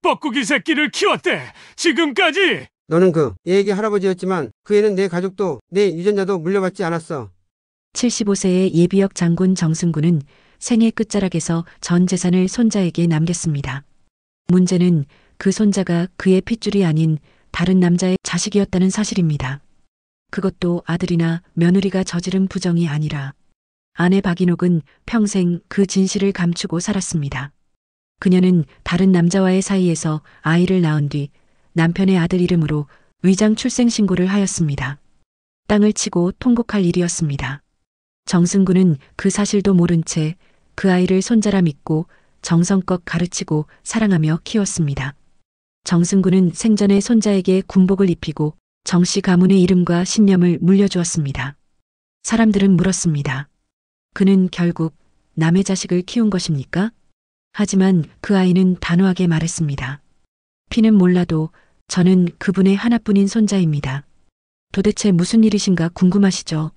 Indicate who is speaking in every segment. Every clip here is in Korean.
Speaker 1: 뻐꾸기 새끼를 키웠대. 지금까지.
Speaker 2: 너는 그 얘기 할아버지였지만 그 애는 내 가족도 내 유전자도 물려받지 않았어.
Speaker 3: 75세의 예비역 장군 정승구는 생애 끝자락에서 전 재산을 손자에게 남겼습니다. 문제는 그 손자가 그의 핏줄이 아닌 다른 남자의 자식이었다는 사실입니다. 그것도 아들이나 며느리가 저지른 부정이 아니라 아내 박인옥은 평생 그 진실을 감추고 살았습니다. 그녀는 다른 남자와의 사이에서 아이를 낳은 뒤 남편의 아들 이름으로 위장 출생 신고를 하였습니다. 땅을 치고 통곡할 일이었습니다. 정승구는 그 사실도 모른 채 그 아이를 손자라 믿고 정성껏 가르치고 사랑하며 키웠습니다. 정승구는 생전에 손자에게 군복을 입히고 정씨 가문의 이름과 신념을 물려주었습니다. 사람들은 물었습니다. 그는 결국 남의 자식을 키운 것입니까? 하지만 그 아이는 단호하게 말했습니다. 피는 몰라도 저는 그분의 하나뿐인 손자입니다. 도대체 무슨 일이신가 궁금하시죠?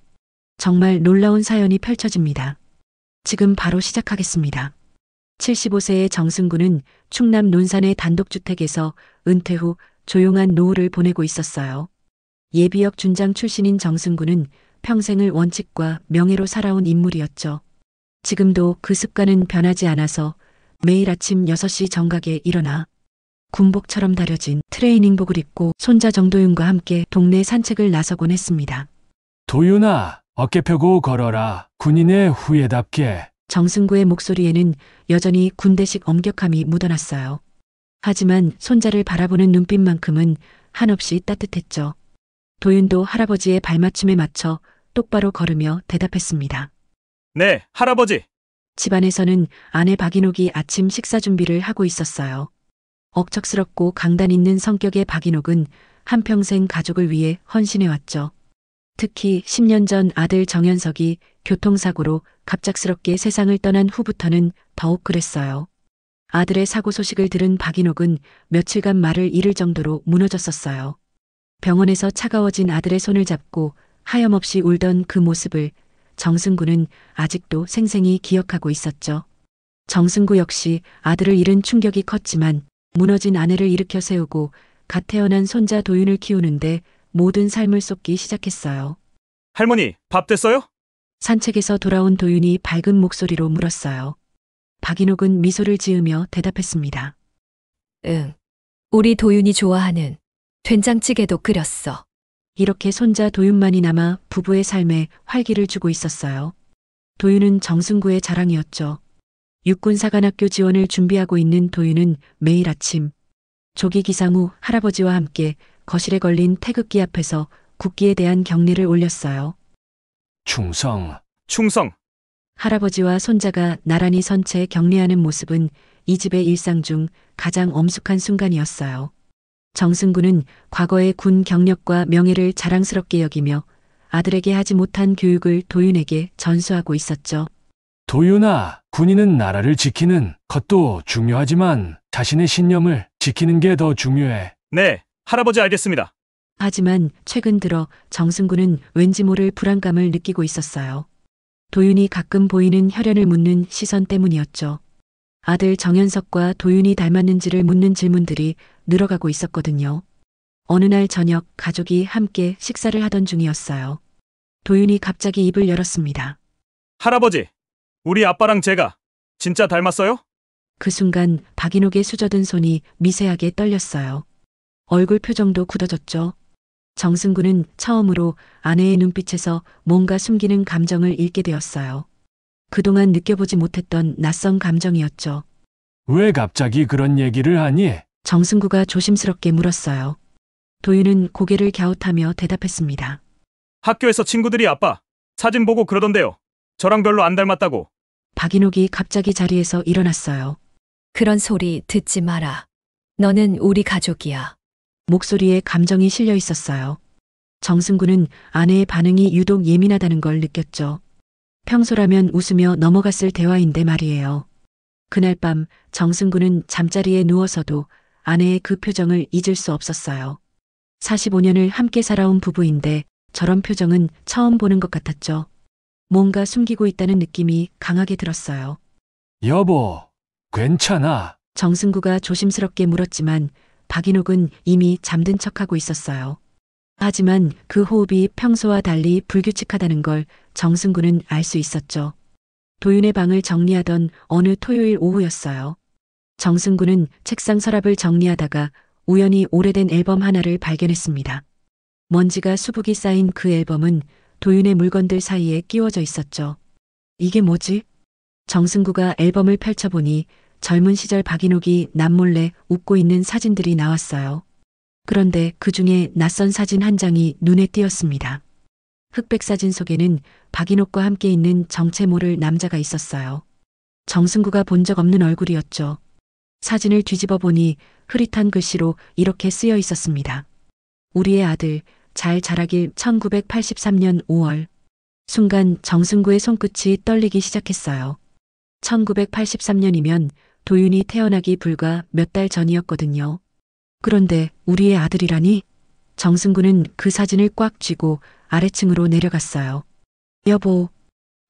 Speaker 3: 정말 놀라운 사연이 펼쳐집니다. 지금 바로 시작하겠습니다. 75세의 정승구는 충남 논산의 단독주택에서 은퇴 후 조용한 노후를 보내고 있었어요. 예비역 준장 출신인 정승구는 평생을 원칙과 명예로 살아온 인물이었죠. 지금도 그 습관은 변하지 않아서 매일 아침 6시 정각에 일어나 군복처럼 다려진 트레이닝복을 입고 손자 정도윤과 함께 동네 산책을 나서곤 했습니다.
Speaker 1: 도윤아, 어깨 펴고 걸어라. 군인의 후예답게.
Speaker 3: 정승구의 목소리에는 여전히 군대식 엄격함이 묻어났어요. 하지만 손자를 바라보는 눈빛만큼은 한없이 따뜻했죠. 도윤도 할아버지의 발맞춤에 맞춰 똑바로 걸으며 대답했습니다.
Speaker 4: 네, 할아버지.
Speaker 3: 집안에서는 아내 박인옥이 아침 식사 준비를 하고 있었어요. 억척스럽고 강단 있는 성격의 박인옥은 한평생 가족을 위해 헌신해왔죠. 특히 10년 전 아들 정현석이 교통사고로 갑작스럽게 세상을 떠난 후부터는 더욱 그랬어요. 아들의 사고 소식을 들은 박인옥은 며칠간 말을 잃을 정도로 무너졌었어요. 병원에서 차가워진 아들의 손을 잡고 하염없이 울던 그 모습을 정승구는 아직도 생생히 기억하고 있었죠. 정승구 역시 아들을 잃은 충격이 컸지만 무너진 아내를 일으켜 세우고 갓 태어난 손자 도윤을 키우는데 모든 삶을 쏟기 시작했어요.
Speaker 4: 할머니, 밥 됐어요?
Speaker 3: 산책에서 돌아온 도윤이 밝은 목소리로 물었어요. 박인옥은 미소를 지으며 대답했습니다.
Speaker 5: 응. 우리 도윤이 좋아하는 된장찌개도 끓였어.
Speaker 3: 이렇게 손자 도윤만이 남아 부부의 삶에 활기를 주고 있었어요. 도윤은 정승구의 자랑이었죠. 육군사관학교 지원을 준비하고 있는 도윤은 매일 아침 조기 기상 후 할아버지와 함께 거실에 걸린 태극기 앞에서 국기에 대한 경례를 올렸어요.
Speaker 1: 충성.
Speaker 4: 충성.
Speaker 3: 할아버지와 손자가 나란히 선 채 경례하는 모습은 이 집의 일상 중 가장 엄숙한 순간이었어요. 정승구는 과거의 군 경력과 명예를 자랑스럽게 여기며 아들에게 하지 못한 교육을 도윤에게 전수하고 있었죠.
Speaker 1: 도윤아, 군인은 나라를 지키는 것도 중요하지만 자신의 신념을 지키는 게 더 중요해.
Speaker 4: 네, 할아버지 알겠습니다.
Speaker 3: 하지만 최근 들어 정승구는 왠지 모를 불안감을 느끼고 있었어요. 도윤이 가끔 보이는 혈연을 묻는 시선 때문이었죠. 아들 정현석과 도윤이 닮았는지를 묻는 질문들이 늘어가고 있었거든요. 어느 날 저녁 가족이 함께 식사를 하던 중이었어요. 도윤이 갑자기 입을 열었습니다.
Speaker 4: 할아버지, 우리 아빠랑 제가 진짜 닮았어요?
Speaker 3: 그 순간 박인옥의 수저든 손이 미세하게 떨렸어요. 얼굴 표정도 굳어졌죠. 정승구는 처음으로 아내의 눈빛에서 뭔가 숨기는 감정을 읽게 되었어요. 그동안 느껴보지 못했던 낯선 감정이었죠.
Speaker 1: 왜 갑자기 그런 얘기를 하니?
Speaker 3: 정승구가 조심스럽게 물었어요. 도윤은 고개를 갸웃하며 대답했습니다.
Speaker 4: 학교에서 친구들이 아빠 사진 보고 그러던데요. 저랑 별로 안 닮았다고.
Speaker 3: 박인옥이 갑자기 자리에서 일어났어요.
Speaker 5: 그런 소리 듣지 마라. 너는 우리 가족이야.
Speaker 3: 목소리에 감정이 실려 있었어요. 정승구는 아내의 반응이 유독 예민하다는 걸 느꼈죠. 평소라면 웃으며 넘어갔을 대화인데 말이에요. 그날 밤 정승구는 잠자리에 누워서도 아내의 그 표정을 잊을 수 없었어요. 45년을 함께 살아온 부부인데 저런 표정은 처음 보는 것 같았죠. 뭔가 숨기고 있다는 느낌이 강하게 들었어요.
Speaker 1: 여보, 괜찮아.
Speaker 3: 정승구가 조심스럽게 물었지만 박인옥은 이미 잠든 척하고 있었어요. 하지만 그 호흡이 평소와 달리 불규칙하다는 걸 정승구는 알 수 있었죠. 도윤의 방을 정리하던 어느 토요일 오후였어요. 정승구는 책상 서랍을 정리하다가 우연히 오래된 앨범 하나를 발견했습니다. 먼지가 수북이 쌓인 그 앨범은 도윤의 물건들 사이에 끼워져 있었죠. 이게 뭐지? 정승구가 앨범을 펼쳐보니 젊은 시절 박인옥이 남몰래 웃고 있는 사진들이 나왔어요. 그런데 그 중에 낯선 사진 한 장이 눈에 띄었습니다. 흑백 사진 속에는 박인옥과 함께 있는 정체 모를 남자가 있었어요. 정승구가 본 적 없는 얼굴이었죠. 사진을 뒤집어 보니 흐릿한 글씨로 이렇게 쓰여 있었습니다. 우리의 아들 잘 자라길 1983년 5월. 순간 정승구의 손끝이 떨리기 시작했어요. 1983년이면 도윤이 태어나기 불과 몇 달 전이었거든요. 그런데 우리의 아들이라니? 정승구는 그 사진을 꽉 쥐고 아래층으로 내려갔어요. 여보.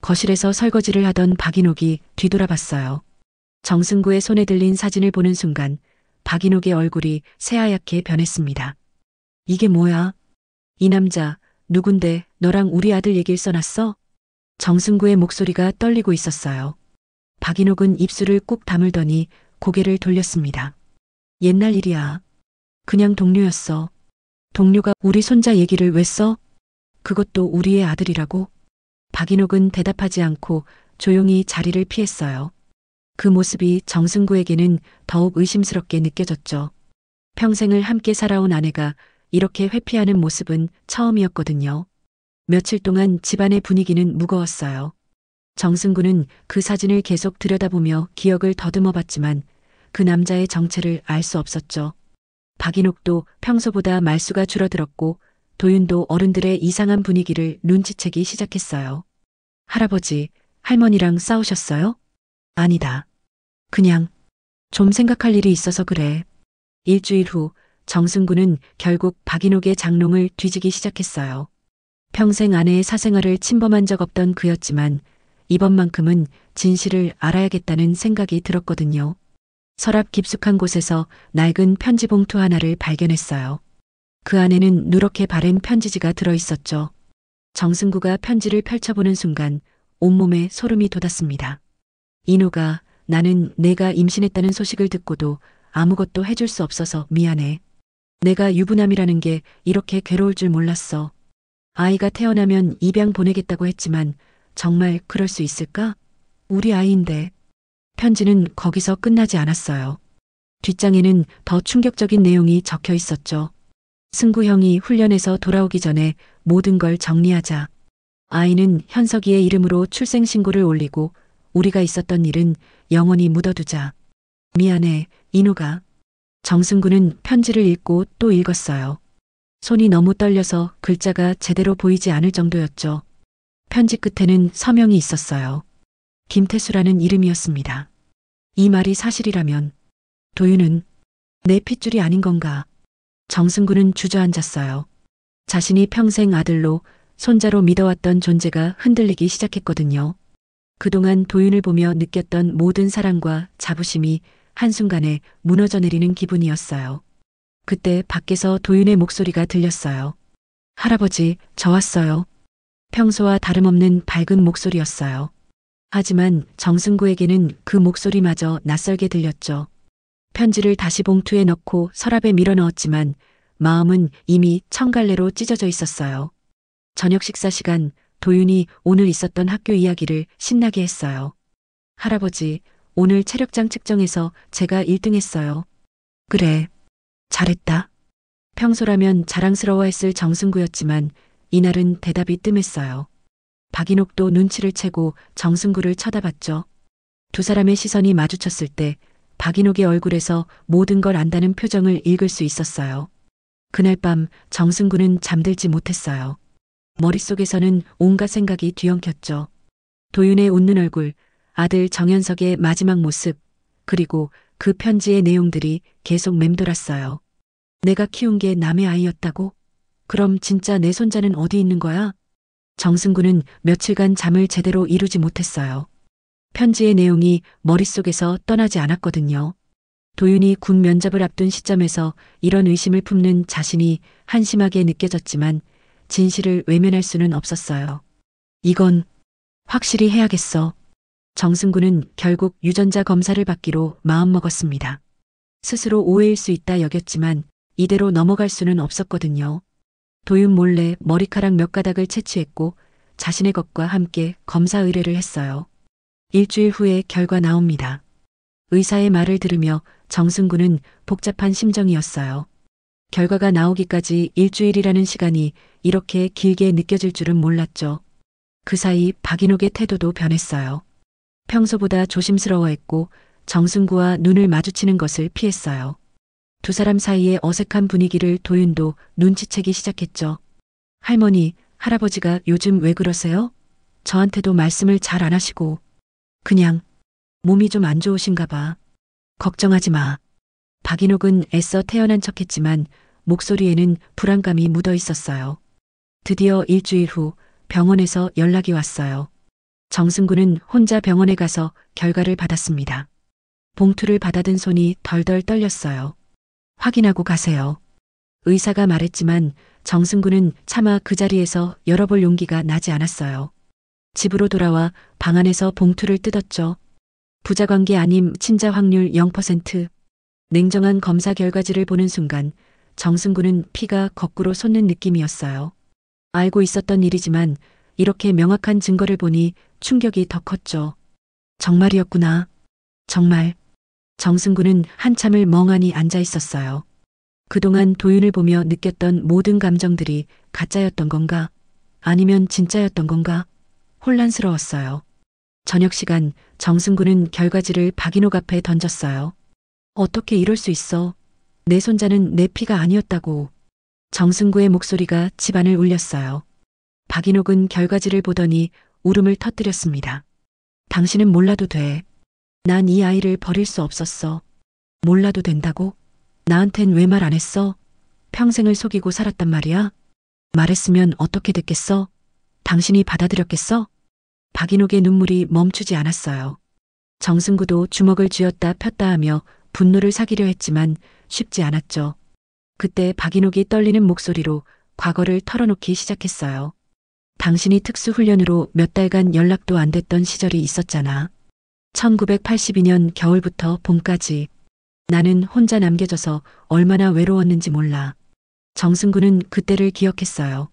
Speaker 3: 거실에서 설거지를 하던 박인옥이 뒤돌아봤어요. 정승구의 손에 들린 사진을 보는 순간 박인옥의 얼굴이 새하얗게 변했습니다. 이게 뭐야? 이 남자 누군데 너랑 우리 아들 얘기를 써놨어? 정승구의 목소리가 떨리고 있었어요. 박인옥은 입술을 꾹 다물더니 고개를 돌렸습니다. 옛날 일이야. 그냥 동료였어. 동료가 우리 손자 얘기를 왜 써? 그것도 우리의 아들이라고? 박인옥은 대답하지 않고 조용히 자리를 피했어요. 그 모습이 정승구에게는 더욱 의심스럽게 느껴졌죠. 평생을 함께 살아온 아내가 이렇게 회피하는 모습은 처음이었거든요. 며칠 동안 집안의 분위기는 무거웠어요. 정승구는 그 사진을 계속 들여다보며 기억을 더듬어 봤지만 그 남자의 정체를 알 수 없었죠. 박인옥도 평소보다 말수가 줄어들었고 도윤도 어른들의 이상한 분위기를 눈치채기 시작했어요. 할아버지, 할머니랑 싸우셨어요? 아니다. 그냥 좀 생각할 일이 있어서 그래. 일주일 후 정승구는 결국 박인옥의 장롱을 뒤지기 시작했어요. 평생 아내의 사생활을 침범한 적 없던 그였지만 이번만큼은 진실을 알아야겠다는 생각이 들었거든요. 서랍 깊숙한 곳에서 낡은 편지 봉투 하나를 발견했어요. 그 안에는 누렇게 바랜 편지지가 들어있었죠. 정승구가 편지를 펼쳐보는 순간 온몸에 소름이 돋았습니다. 인호가 나는 내가 임신했다는 소식을 듣고도 아무것도 해줄 수 없어서 미안해. 내가 유부남이라는 게 이렇게 괴로울 줄 몰랐어. 아이가 태어나면 입양 보내겠다고 했지만 정말 그럴 수 있을까? 우리 아이인데. 편지는 거기서 끝나지 않았어요. 뒷장에는 더 충격적인 내용이 적혀 있었죠. 승구 형이 훈련에서 돌아오기 전에 모든 걸 정리하자. 아이는 현석이의 이름으로 출생신고를 올리고 우리가 있었던 일은 영원히 묻어두자. 미안해, 인호가. 정승구는 편지를 읽고 또 읽었어요. 손이 너무 떨려서 글자가 제대로 보이지 않을 정도였죠. 편지 끝에는 서명이 있었어요. 김태수라는 이름이었습니다. 이 말이 사실이라면 도윤은 내 핏줄이 아닌 건가? 정승구는 주저앉았어요. 자신이 평생 아들로 손자로 믿어왔던 존재가 흔들리기 시작했거든요. 그동안 도윤을 보며 느꼈던 모든 사랑과 자부심이 한순간에 무너져 내리는 기분이었어요. 그때 밖에서 도윤의 목소리가 들렸어요. 할아버지, 저 왔어요. 평소와 다름없는 밝은 목소리였어요. 하지만 정승구에게는 그 목소리마저 낯설게 들렸죠. 편지를 다시 봉투에 넣고 서랍에 밀어넣었지만 마음은 이미 청갈래로 찢어져 있었어요. 저녁 식사 시간 도윤이 오늘 있었던 학교 이야기를 신나게 했어요. 할아버지, 오늘 체력장 측정에서 제가 1등했어요. 그래, 잘했다. 평소라면 자랑스러워했을 정승구였지만 이날은 대답이 뜸했어요. 박인옥도 눈치를 채고 정승구를 쳐다봤죠. 두 사람의 시선이 마주쳤을 때 박인옥의 얼굴에서 모든 걸 안다는 표정을 읽을 수 있었어요. 그날 밤 정승구는 잠들지 못했어요. 머릿속에서는 온갖 생각이 뒤엉켰죠. 도윤의 웃는 얼굴, 아들 정현석의 마지막 모습, 그리고 그 편지의 내용들이 계속 맴돌았어요. 내가 키운 게 남의 아이였다고? 그럼 진짜 내 손자는 어디 있는 거야? 정승구는 며칠간 잠을 제대로 이루지 못했어요. 편지의 내용이 머릿속에서 떠나지 않았거든요. 도윤이 군 면접을 앞둔 시점에서 이런 의심을 품는 자신이 한심하게 느껴졌지만 진실을 외면할 수는 없었어요. 이건 확실히 해야겠어. 정승구는 결국 유전자 검사를 받기로 마음먹었습니다. 스스로 오해일 수 있다 여겼지만 이대로 넘어갈 수는 없었거든요. 도윤 몰래 머리카락 몇 가닥을 채취했고 자신의 것과 함께 검사 의뢰를 했어요. 일주일 후에 결과 나옵니다. 의사의 말을 들으며 정승구는 복잡한 심정이었어요. 결과가 나오기까지 일주일이라는 시간이 이렇게 길게 느껴질 줄은 몰랐죠. 그 사이 박인옥의 태도도 변했어요. 평소보다 조심스러워했고 정승구와 눈을 마주치는 것을 피했어요. 두 사람 사이의 어색한 분위기를 도윤도 눈치채기 시작했죠. 할머니, 할아버지가 요즘 왜 그러세요? 저한테도 말씀을 잘 안 하시고. 그냥 몸이 좀 안 좋으신가 봐. 걱정하지 마. 박인옥은 애써 태연한 척했지만 목소리에는 불안감이 묻어 있었어요. 드디어 일주일 후 병원에서 연락이 왔어요. 정승구는 혼자 병원에 가서 결과를 받았습니다. 봉투를 받아든 손이 덜덜 떨렸어요. 확인하고 가세요. 의사가 말했지만 정승구는 차마 그 자리에서 열어볼 용기가 나지 않았어요. 집으로 돌아와 방 안에서 봉투를 뜯었죠. 부자관계 아님 친자 확률 0%. 냉정한 검사 결과지를 보는 순간 정승구는 피가 거꾸로 솟는 느낌이었어요. 알고 있었던 일이지만 이렇게 명확한 증거를 보니 충격이 더 컸죠. 정말이었구나. 정말. 정승구는 한참을 멍하니 앉아 있었어요. 그동안 도윤을 보며 느꼈던 모든 감정들이 가짜였던 건가? 아니면 진짜였던 건가? 혼란스러웠어요. 저녁 시간 정승구는 결과지를 박인옥 앞에 던졌어요. 어떻게 이럴 수 있어? 내 손자는 내 피가 아니었다고. 정승구의 목소리가 집안을 울렸어요. 박인옥은 결과지를 보더니 울음을 터뜨렸습니다. 당신은 몰라도 돼. 난 이 아이를 버릴 수 없었어. 몰라도 된다고? 나한텐 왜 말 안 했어? 평생을 속이고 살았단 말이야? 말했으면 어떻게 됐겠어? 당신이 받아들였겠어? 박인옥의 눈물이 멈추지 않았어요. 정승구도 주먹을 쥐었다 폈다 하며 분노를 사기려 했지만 쉽지 않았죠. 그때 박인옥이 떨리는 목소리로 과거를 털어놓기 시작했어요. 당신이 특수훈련으로 몇 달간 연락도 안 됐던 시절이 있었잖아. 1982년 겨울부터 봄까지. 나는 혼자 남겨져서 얼마나 외로웠는지 몰라. 정승구는 그때를 기억했어요.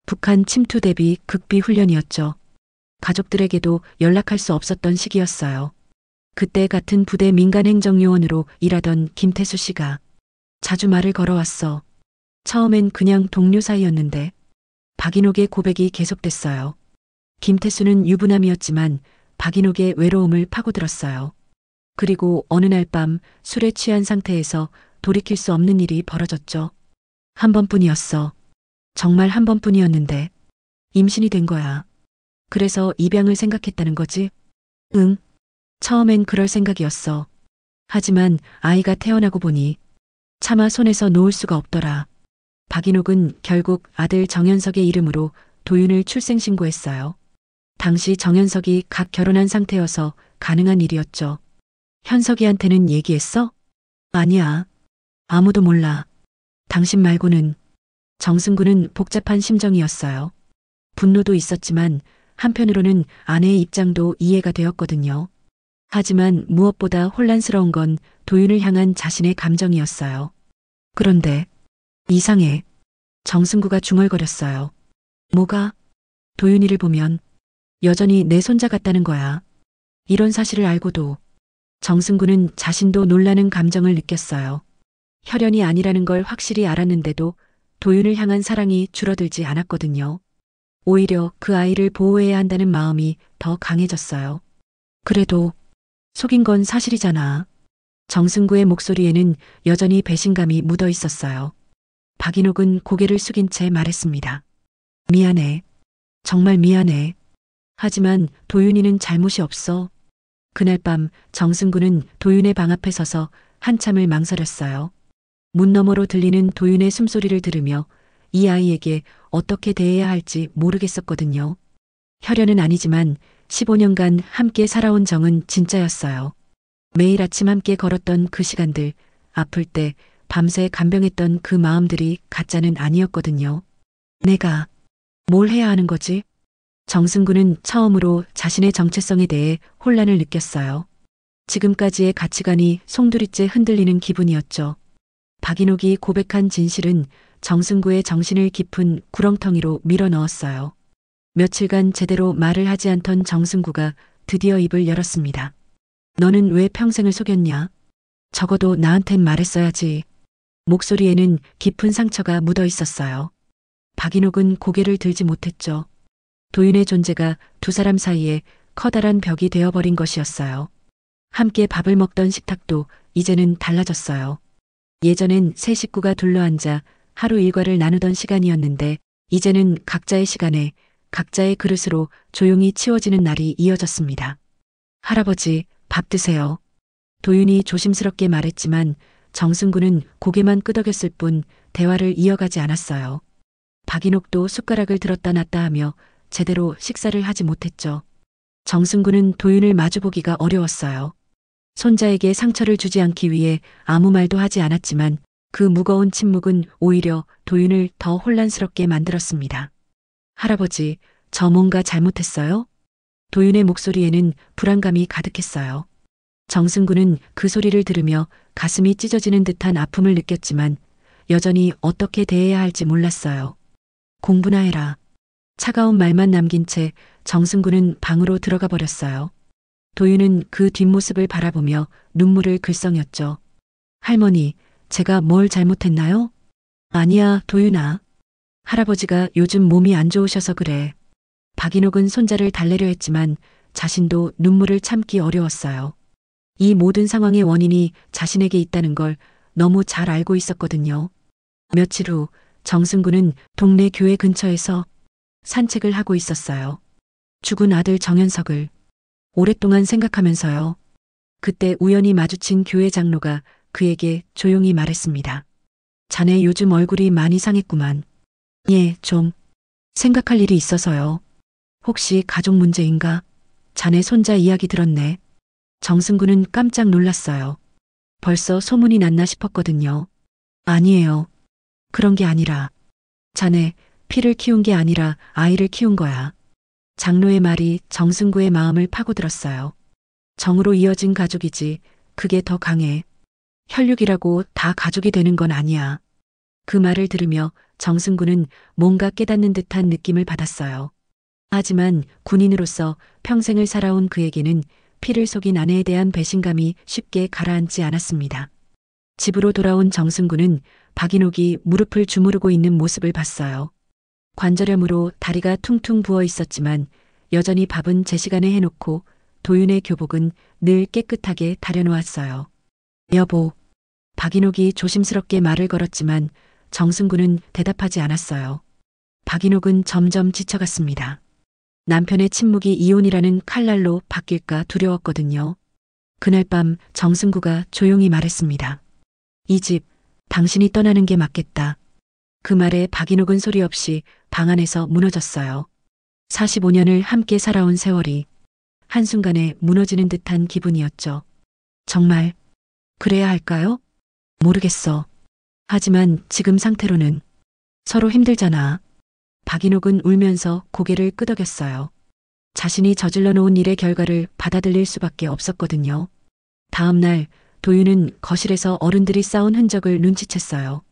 Speaker 3: 북한 침투 대비 극비 훈련이었죠. 가족들에게도 연락할 수 없었던 시기였어요. 그때 같은 부대 민간행정요원으로 일하던 김태수 씨가 자주 말을 걸어왔어. 처음엔 그냥 동료 사이였는데 박인옥의 고백이 계속됐어요. 김태수는 유부남이었지만 박인옥의 외로움을 파고들었어요. 그리고 어느 날 밤 술에 취한 상태에서 돌이킬 수 없는 일이 벌어졌죠. 한 번뿐이었어. 정말 한 번뿐이었는데 임신이 된 거야. 그래서 입양을 생각했다는 거지? 응. 처음엔 그럴 생각이었어. 하지만 아이가 태어나고 보니 차마 손에서 놓을 수가 없더라. 박인옥은 결국 아들 정현석의 이름으로 도윤을 출생신고했어요. 당시 정현석이 갓 결혼한 상태여서 가능한 일이었죠. 현석이한테는 얘기했어? 아니야. 아무도 몰라. 당신 말고는. 정승구는 복잡한 심정이었어요. 분노도 있었지만 한편으로는 아내의 입장도 이해가 되었거든요. 하지만 무엇보다 혼란스러운 건 도윤을 향한 자신의 감정이었어요. 그런데 이상해. 정승구가 중얼거렸어요. 뭐가? 도윤이를 보면 여전히 내 손자 같다는 거야. 이런 사실을 알고도. 정승구는 자신도 놀라는 감정을 느꼈어요. 혈연이 아니라는 걸 확실히 알았는데도 도윤을 향한 사랑이 줄어들지 않았거든요. 오히려 그 아이를 보호해야 한다는 마음이 더 강해졌어요. 그래도 속인 건 사실이잖아. 정승구의 목소리에는 여전히 배신감이 묻어 있었어요. 박인옥은 고개를 숙인 채 말했습니다. 미안해. 정말 미안해. 하지만 도윤이는 잘못이 없어. 그날 밤 정승구는 도윤의 방 앞에 서서 한참을 망설였어요. 문 너머로 들리는 도윤의 숨소리를 들으며 이 아이에게 어떻게 대해야 할지 모르겠었거든요. 혈연은 아니지만 15년간 함께 살아온 정은 진짜였어요. 매일 아침 함께 걸었던 그 시간들, 아플 때 밤새 간병했던 그 마음들이 가짜는 아니었거든요. 내가 뭘 해야 하는 거지? 정승구는 처음으로 자신의 정체성에 대해 혼란을 느꼈어요. 지금까지의 가치관이 송두리째 흔들리는 기분이었죠. 박인옥이 고백한 진실은 정승구의 정신을 깊은 구렁텅이로 밀어넣었어요. 며칠간 제대로 말을 하지 않던 정승구가 드디어 입을 열었습니다. 너는 왜 평생을 속였냐? 적어도 나한텐 말했어야지. 목소리에는 깊은 상처가 묻어 있었어요. 박인옥은 고개를 들지 못했죠. 도윤의 존재가 두 사람 사이에 커다란 벽이 되어버린 것이었어요. 함께 밥을 먹던 식탁도 이제는 달라졌어요. 예전엔 세 식구가 둘러앉아 하루 일과를 나누던 시간이었는데 이제는 각자의 시간에 각자의 그릇으로 조용히 치워지는 날이 이어졌습니다. 할아버지, 밥 드세요. 도윤이 조심스럽게 말했지만 정승구는 고개만 끄덕였을 뿐 대화를 이어가지 않았어요. 박인옥도 숟가락을 들었다 놨다 하며 제대로 식사를 하지 못했죠. 정승구는 도윤을 마주보기가 어려웠어요. 손자에게 상처를 주지 않기 위해 아무 말도 하지 않았지만 그 무거운 침묵은 오히려 도윤을 더 혼란스럽게 만들었습니다. 할아버지, 저 뭔가 잘못했어요? 도윤의 목소리에는 불안감이 가득했어요. 정승구는 그 소리를 들으며 가슴이 찢어지는 듯한 아픔을 느꼈지만 여전히 어떻게 대해야 할지 몰랐어요. 공부나 해라. 차가운 말만 남긴 채 정승구는 방으로 들어가 버렸어요. 도윤은 그 뒷모습을 바라보며 눈물을 글썽였죠. 할머니, 제가 뭘 잘못했나요? 아니야, 도윤아. 할아버지가 요즘 몸이 안 좋으셔서 그래. 박인옥은 손자를 달래려 했지만 자신도 눈물을 참기 어려웠어요. 이 모든 상황의 원인이 자신에게 있다는 걸 너무 잘 알고 있었거든요. 며칠 후 정승구는 동네 교회 근처에서 산책을 하고 있었어요. 죽은 아들 정현석을 오랫동안 생각하면서요. 그때 우연히 마주친 교회 장로가 그에게 조용히 말했습니다. 자네 요즘 얼굴이 많이 상했구만. 예, 좀 생각할 일이 있어서요. 혹시 가족 문제인가? 자네 손자 이야기 들었네. 정승구는 깜짝 놀랐어요. 벌써 소문이 났나 싶었거든요. 아니에요. 그런 게 아니라 자네 피를 키운 게 아니라 아이를 키운 거야. 장로의 말이 정승구의 마음을 파고들었어요. 정으로 이어진 가족이지 그게 더 강해. 혈육이라고 다 가족이 되는 건 아니야. 그 말을 들으며 정승구는 뭔가 깨닫는 듯한 느낌을 받았어요. 하지만 군인으로서 평생을 살아온 그에게는 피를 속인 아내에 대한 배신감이 쉽게 가라앉지 않았습니다. 집으로 돌아온 정승구는 박인옥이 무릎을 주무르고 있는 모습을 봤어요. 관절염으로 다리가 퉁퉁 부어 있었지만 여전히 밥은 제 시간에 해놓고 도윤의 교복은 늘 깨끗하게 다려놓았어요. 여보, 박인옥이 조심스럽게 말을 걸었지만 정승구는 대답하지 않았어요. 박인옥은 점점 지쳐갔습니다. 남편의 침묵이 이혼이라는 칼날로 바뀔까 두려웠거든요. 그날 밤 정승구가 조용히 말했습니다. 이 집, 당신이 떠나는 게 맞겠다. 그 말에 박인옥은 소리 없이 방 안에서 무너졌어요. 45년을 함께 살아온 세월이 한순간에 무너지는 듯한 기분이었죠. 정말 그래야 할까요? 모르겠어. 하지만 지금 상태로는 서로 힘들잖아. 박인옥은 울면서 고개를 끄덕였어요. 자신이 저질러 놓은 일의 결과를 받아들일 수밖에 없었거든요. 다음 날 도윤은 거실에서 어른들이 싸운 흔적을 눈치챘어요.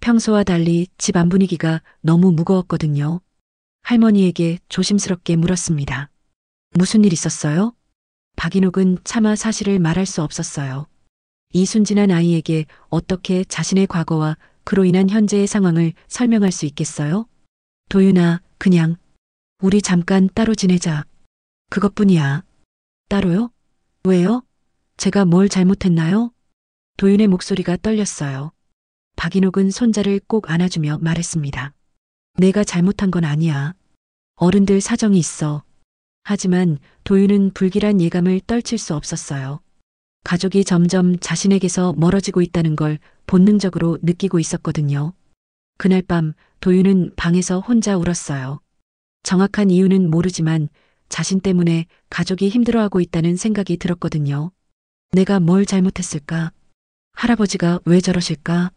Speaker 3: 평소와 달리 집안 분위기가 너무 무거웠거든요. 할머니에게 조심스럽게 물었습니다. 무슨 일 있었어요? 박인옥은 차마 사실을 말할 수 없었어요. 이 순진한 아이에게 어떻게 자신의 과거와 그로 인한 현재의 상황을 설명할 수 있겠어요? 도윤아, 그냥 우리 잠깐 따로 지내자. 그것뿐이야. 따로요? 왜요? 제가 뭘 잘못했나요? 도윤의 목소리가 떨렸어요. 박인옥은 손자를 꼭 안아주며 말했습니다. 내가 잘못한 건 아니야. 어른들 사정이 있어. 하지만 도윤은 불길한 예감을 떨칠 수 없었어요. 가족이 점점 자신에게서 멀어지고 있다는 걸 본능적으로 느끼고 있었거든요. 그날 밤 도윤은 방에서 혼자 울었어요. 정확한 이유는 모르지만 자신 때문에 가족이 힘들어하고 있다는 생각이 들었거든요. 내가 뭘 잘못했을까? 할아버지가 왜 저러실까?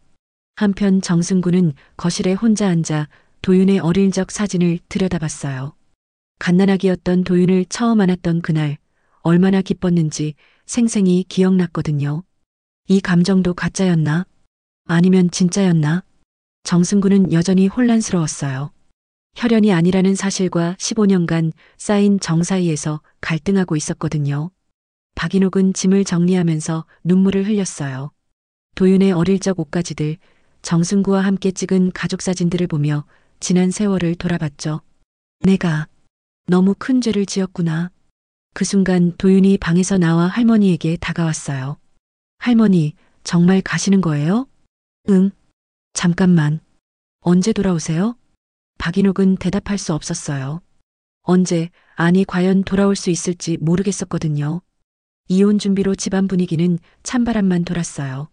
Speaker 3: 한편 정승구는 거실에 혼자 앉아 도윤의 어릴 적 사진을 들여다봤어요. 갓난아기였던 도윤을 처음 안았던 그날 얼마나 기뻤는지 생생히 기억났거든요. 이 감정도 가짜였나? 아니면 진짜였나? 정승구는 여전히 혼란스러웠어요. 혈연이 아니라는 사실과 15년간 쌓인 정 사이에서 갈등하고 있었거든요. 박인옥은 짐을 정리하면서 눈물을 흘렸어요. 도윤의 어릴 적 옷가지들, 정승구와 함께 찍은 가족 사진들을 보며 지난 세월을 돌아봤죠. 내가 너무 큰 죄를 지었구나. 그 순간 도윤이 방에서 나와 할머니에게 다가왔어요. 할머니, 정말 가시는 거예요? 응. 잠깐만. 언제 돌아오세요? 박인옥은 대답할 수 없었어요. 언제, 아니 과연 돌아올 수 있을지 모르겠었거든요. 이혼 준비로 집안 분위기는 찬바람만 돌았어요.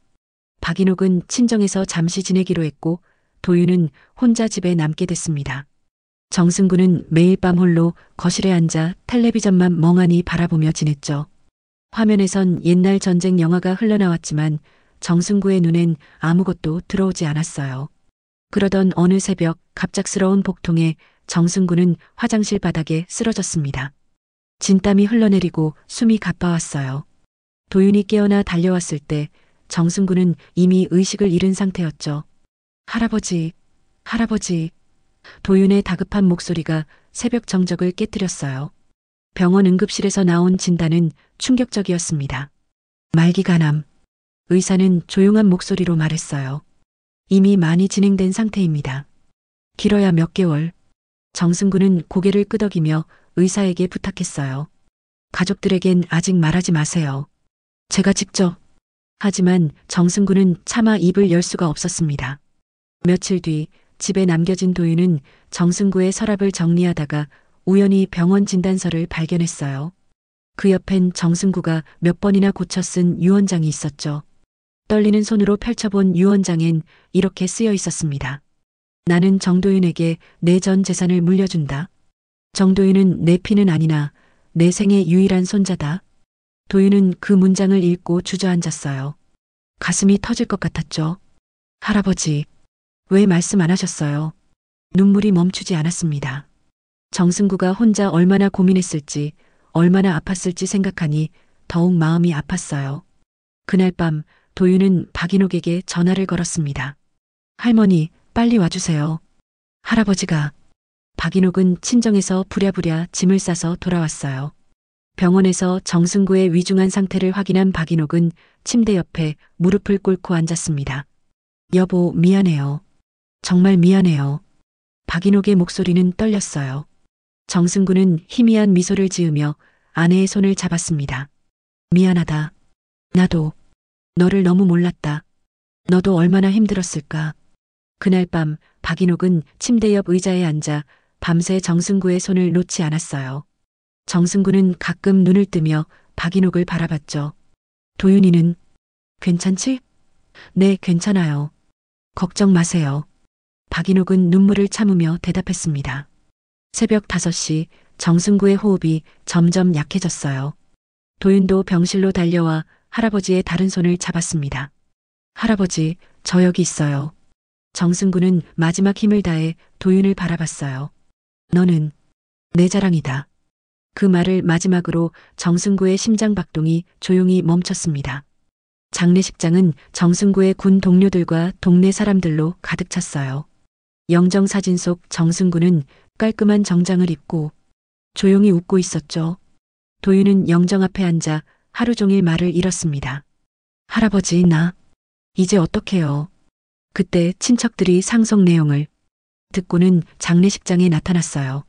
Speaker 3: 박인옥은 친정에서 잠시 지내기로 했고 도윤은 혼자 집에 남게 됐습니다. 정승구는 매일 밤 홀로 거실에 앉아 텔레비전만 멍하니 바라보며 지냈죠. 화면에선 옛날 전쟁 영화가 흘러나왔지만 정승구의 눈엔 아무것도 들어오지 않았어요. 그러던 어느 새벽 갑작스러운 복통에 정승구는 화장실 바닥에 쓰러졌습니다. 진땀이 흘러내리고 숨이 가빠왔어요. 도윤이 깨어나 달려왔을 때 정승구는 이미 의식을 잃은 상태였죠. 할아버지, 할아버지. 도윤의 다급한 목소리가 새벽 정적을 깨뜨렸어요. 병원 응급실에서 나온 진단은 충격적이었습니다. 말기간암. 의사는 조용한 목소리로 말했어요. 이미 많이 진행된 상태입니다. 길어야 몇 개월. 정승구는 고개를 끄덕이며 의사에게 부탁했어요. 가족들에겐 아직 말하지 마세요. 제가 직접. 하지만 정승구는 차마 입을 열 수가 없었습니다. 며칠 뒤 집에 남겨진 도윤은 정승구의 서랍을 정리하다가 우연히 병원 진단서를 발견했어요. 그 옆엔 정승구가 몇 번이나 고쳐 쓴 유언장이 있었죠. 떨리는 손으로 펼쳐본 유언장엔 이렇게 쓰여 있었습니다. 나는 정도윤에게 내 전 재산을 물려준다. 정도윤은 내 피는 아니나 내 생의 유일한 손자다. 도윤은 그 문장을 읽고 주저앉았어요. 가슴이 터질 것 같았죠. 할아버지, 왜 말씀 안 하셨어요? 눈물이 멈추지 않았습니다. 정승구가 혼자 얼마나 고민했을지, 얼마나 아팠을지 생각하니 더욱 마음이 아팠어요. 그날 밤 도윤은 박인옥에게 전화를 걸었습니다. 할머니, 빨리 와주세요. 할아버지가. 박인옥은 친정에서 부랴부랴 짐을 싸서 돌아왔어요. 병원에서 정승구의 위중한 상태를 확인한 박인옥은 침대 옆에 무릎을 꿇고 앉았습니다. 여보, 미안해요. 정말 미안해요. 박인옥의 목소리는 떨렸어요. 정승구는 희미한 미소를 지으며 아내의 손을 잡았습니다. 미안하다. 나도 너를 너무 몰랐다. 너도 얼마나 힘들었을까. 그날 밤 박인옥은 침대 옆 의자에 앉아 밤새 정승구의 손을 놓지 않았어요. 정승구는 가끔 눈을 뜨며 박인옥을 바라봤죠. 도윤이는 괜찮지? 네, 괜찮아요. 걱정 마세요. 박인옥은 눈물을 참으며 대답했습니다. 새벽 5시 정승구의 호흡이 점점 약해졌어요. 도윤도 병실로 달려와 할아버지의 다른 손을 잡았습니다. 할아버지, 저 여기 있어요. 정승구는 마지막 힘을 다해 도윤을 바라봤어요. 너는 내 자랑이다. 그 말을 마지막으로 정승구의 심장 박동이 조용히 멈췄습니다. 장례식장은 정승구의 군 동료들과 동네 사람들로 가득 찼어요. 영정 사진 속 정승구는 깔끔한 정장을 입고 조용히 웃고 있었죠. 도윤은 영정 앞에 앉아 하루 종일 말을 잃었습니다. 할아버지, 나 이제 어떡해요. 그때 친척들이 상속 내용을 듣고는 장례식장에 나타났어요.